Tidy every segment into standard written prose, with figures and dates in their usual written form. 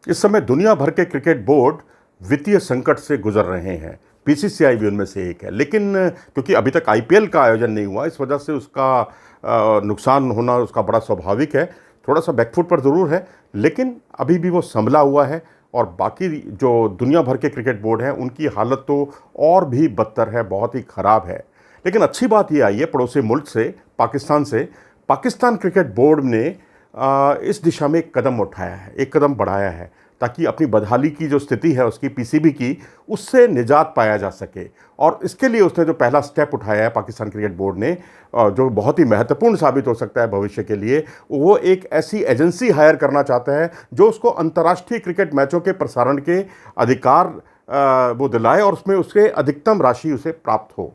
इस समय दुनिया भर के क्रिकेट बोर्ड वित्तीय संकट से गुजर रहे हैं। बीसीसीआई भी उनमें से एक है, लेकिन क्योंकि अभी तक आईपीएल का आयोजन नहीं हुआ, इस वजह से उसका नुकसान होना उसका बड़ा स्वाभाविक है। थोड़ा सा बैकफुट पर ज़रूर है, लेकिन अभी भी वो संभला हुआ है। और बाकी जो दुनिया भर के क्रिकेट बोर्ड हैं उनकी हालत तो और भी बदतर है, बहुत ही ख़राब है। लेकिन अच्छी बात ये आई है पड़ोसी मुल्क से, पाकिस्तान से। पाकिस्तान क्रिकेट बोर्ड ने इस दिशा में एक कदम उठाया है, एक कदम बढ़ाया है, ताकि अपनी बदहाली की जो स्थिति है उसकी, पीसीबी की, उससे निजात पाया जा सके। और इसके लिए उसने जो पहला स्टेप उठाया है पाकिस्तान क्रिकेट बोर्ड ने, जो बहुत ही महत्वपूर्ण साबित हो सकता है भविष्य के लिए, वो एक ऐसी एजेंसी हायर करना चाहता है जो उसको अंतर्राष्ट्रीय क्रिकेट मैचों के प्रसारण के अधिकार वो दिलाए और उसमें उसके अधिकतम राशि उसे प्राप्त हो।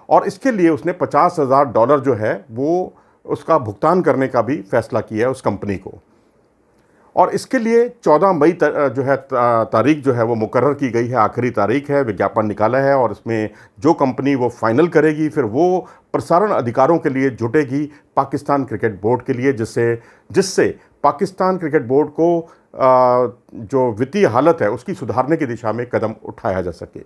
और इसके लिए उसने $50,000 जो है वो उसका भुगतान करने का भी फैसला किया है उस कंपनी को। और इसके लिए 14 मई जो है तारीख जो है वो मुकर्रर की गई है, आखिरी तारीख है, विज्ञापन निकाला है। और इसमें जो कंपनी वो फाइनल करेगी, फिर वो प्रसारण अधिकारों के लिए जुटेगी पाकिस्तान क्रिकेट बोर्ड के लिए, जिससे पाकिस्तान क्रिकेट बोर्ड को जो वित्तीय हालत है उसकी सुधारने की दिशा में कदम उठाया जा सके।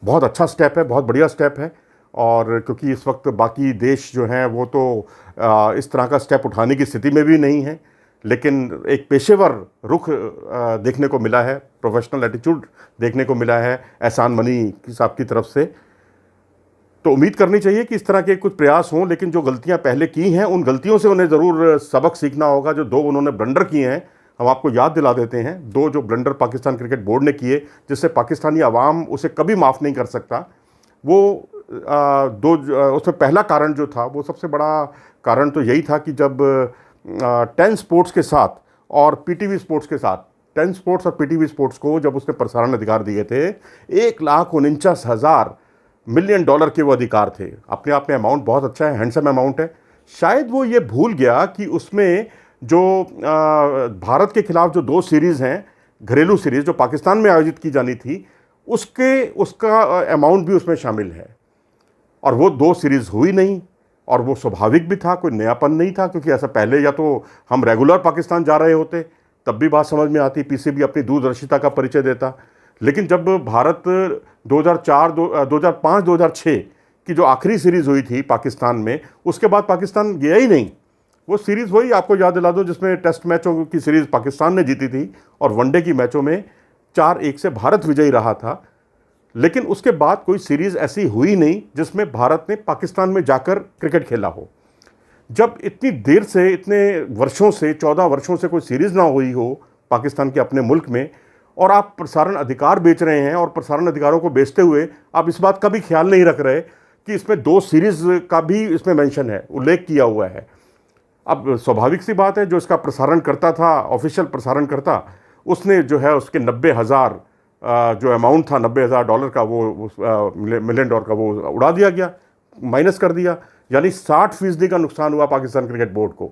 बहुत अच्छा स्टेप है, बहुत बढ़िया स्टेप है। और क्योंकि इस वक्त बाकी देश जो हैं वो तो इस तरह का स्टेप उठाने की स्थिति में भी नहीं है, लेकिन एक पेशेवर रुख देखने को मिला है, प्रोफेशनल एटीट्यूड देखने को मिला है एहसान मनी साहब की तरफ से। तो उम्मीद करनी चाहिए कि इस तरह के कुछ प्रयास हों, लेकिन जो गलतियां पहले की हैं उन गलतियों से उन्हें ज़रूर सबक सीखना होगा। जो दो उन्होंने ब्लंडर किए हैं, हम आपको याद दिला देते हैं। दो जो ब्लंडर पाकिस्तान क्रिकेट बोर्ड ने किए, जिससे पाकिस्तानी अवाम उसे कभी माफ़ नहीं कर सकता, वो उसमें पहला कारण जो था, वो सबसे बड़ा कारण तो यही था कि जब 10 स्पोर्ट्स के साथ और पीटीवी स्पोर्ट्स के साथ, 10 स्पोर्ट्स और पीटीवी स्पोर्ट्स को जब उसने प्रसारण अधिकार दिए थे, $1,49,000 मिलियन के वो अधिकार थे। अपने आप में अमाउंट बहुत अच्छा है, हैंडसम अमाउंट है। शायद वो ये भूल गया कि उसमें जो भारत के खिलाफ जो 2 सीरीज़ हैं, घरेलू सीरीज़ जो पाकिस्तान में आयोजित की जानी थी, उसका अमाउंट भी उसमें शामिल है। और वो 2 सीरीज़ हुई नहीं, और वो स्वाभाविक भी था, कोई नयापन नहीं था, क्योंकि ऐसा पहले या तो हम रेगुलर पाकिस्तान जा रहे होते तब भी बात समझ में आती, पीसीबी अपनी दूरदर्शिता का परिचय देता। लेकिन जब भारत 2005 2006 की जो आखिरी सीरीज़ हुई थी पाकिस्तान में, उसके बाद पाकिस्तान गया ही नहीं। वो सीरीज़ वही आपको याद दिला दो जिसमें टेस्ट मैचों की सीरीज़ पाकिस्तान ने जीती थी और वनडे की मैचों में 4-1 से भारत विजयी रहा था। लेकिन उसके बाद कोई सीरीज़ ऐसी हुई नहीं जिसमें भारत ने पाकिस्तान में जाकर क्रिकेट खेला हो। जब इतनी देर से, इतने वर्षों से, 14 वर्षों से कोई सीरीज़ ना हुई हो पाकिस्तान के अपने मुल्क में, और आप प्रसारण अधिकार बेच रहे हैं, और प्रसारण अधिकारों को बेचते हुए आप इस बात का भी ख्याल नहीं रख रहे कि इसमें 2 सीरीज़ का भी इसमें मेंशन है, उल्लेख किया हुआ है। अब स्वाभाविक सी बात है, जो इसका प्रसारण करता था, ऑफिशियल प्रसारण करता, उसने जो है उसके 90,000 जो अमाउंट था $90,000 का, वो मिलियन डॉलर का, वो उड़ा दिया गया, माइनस कर दिया। यानी 60% का नुकसान हुआ पाकिस्तान क्रिकेट बोर्ड को।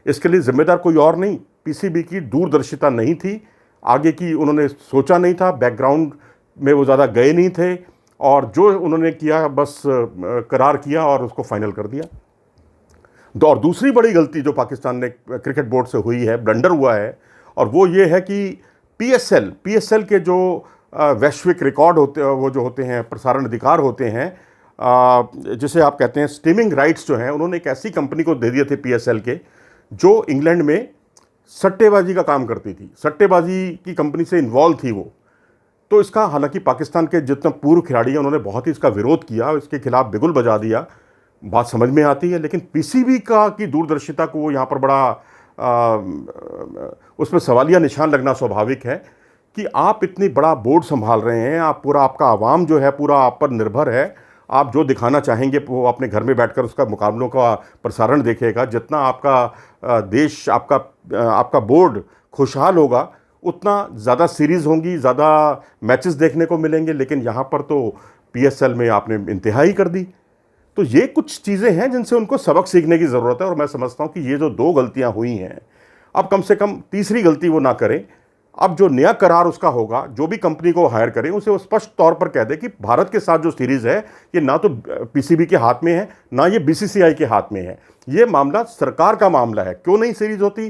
इसके लिए जिम्मेदार कोई और नहीं, पीसीबी की दूरदर्शिता नहीं थी, आगे की उन्होंने सोचा नहीं था, बैकग्राउंड में वो ज़्यादा गए नहीं थे, और जो उन्होंने किया बस करार किया और उसको फाइनल कर दिया। और दूसरी बड़ी गलती जो पाकिस्तान ने क्रिकेट बोर्ड से हुई है, ब्लंडर हुआ है, और वो ये है कि पीएसएल के जो वैश्विक रिकॉर्ड होते हैं, प्रसारण अधिकार होते हैं, जिसे आप कहते हैं स्ट्रीमिंग राइट्स जो हैं, उन्होंने एक ऐसी कंपनी को दे दिए थे पीएसएल के, जो इंग्लैंड में सट्टेबाजी का काम करती थी, सट्टेबाजी की कंपनी से इन्वॉल्व थी वो। तो इसका, हालांकि पाकिस्तान के जितने पूर्व खिलाड़ी हैं उन्होंने बहुत ही इसका विरोध किया, इसके खिलाफ बिगुल बजा दिया, बात समझ में आती है। लेकिन पीसीबी की दूरदर्शिता को यहाँ पर बड़ा उसमें सवालिया निशान लगना स्वाभाविक है कि आप इतनी बड़ा बोर्ड संभाल रहे हैं, आप पूरा, आपका आवाम जो है पूरा आप पर निर्भर है, आप जो दिखाना चाहेंगे वो अपने घर में बैठकर उसका मुकाबलों का प्रसारण देखेगा। जितना आपका देश, आपका बोर्ड खुशहाल होगा, उतना ज़्यादा सीरीज़ होंगी, ज़्यादा मैचेस देखने को मिलेंगे। लेकिन यहाँ पर तो पीएसएल में आपने इंतहा ही कर दी। तो ये कुछ चीज़ें हैं जिनसे उनको सबक सीखने की ज़रूरत है, और मैं समझता हूँ कि ये जो 2 गलतियाँ हुई हैं, अब कम से कम तीसरी गलती वो ना करें। अब जो नया करार उसका होगा, जो भी कंपनी को हायर करें उसे वो स्पष्ट तौर पर कह दे कि भारत के साथ जो सीरीज है ये ना तो पीसीबी के हाथ में है, ना ये बीसीसीआई के हाथ में है। ये मामला सरकार का मामला है। क्यों नहीं सीरीज होती,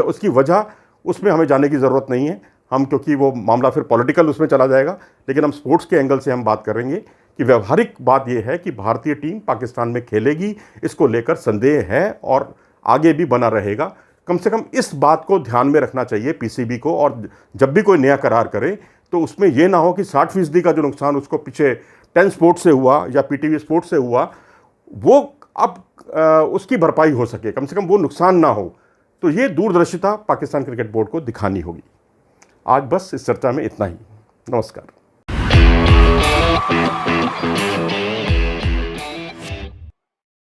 उसकी वजह उसमें हमें जाने की ज़रूरत नहीं है हम, क्योंकि वो मामला फिर पॉलिटिकल उसमें चला जाएगा। लेकिन हम स्पोर्ट्स के एंगल से हम बात करेंगे कि व्यवहारिक बात यह है कि भारतीय टीम पाकिस्तान में खेलेगी, इसको लेकर संदेह है और आगे भी बना रहेगा। कम से कम इस बात को ध्यान में रखना चाहिए पीसीबी को, और जब भी कोई नया करार करे तो उसमें यह ना हो कि 60% का जो नुकसान उसको पीछे 10 स्पोर्ट्स से हुआ या पीटीवी स्पोर्ट्स से हुआ, वो अब उसकी भरपाई हो सके, कम से कम वो नुकसान ना हो। तो ये दूरदर्शिता पाकिस्तान क्रिकेट बोर्ड को दिखानी होगी। आज बस इस चर्चा में इतना ही। नमस्कार।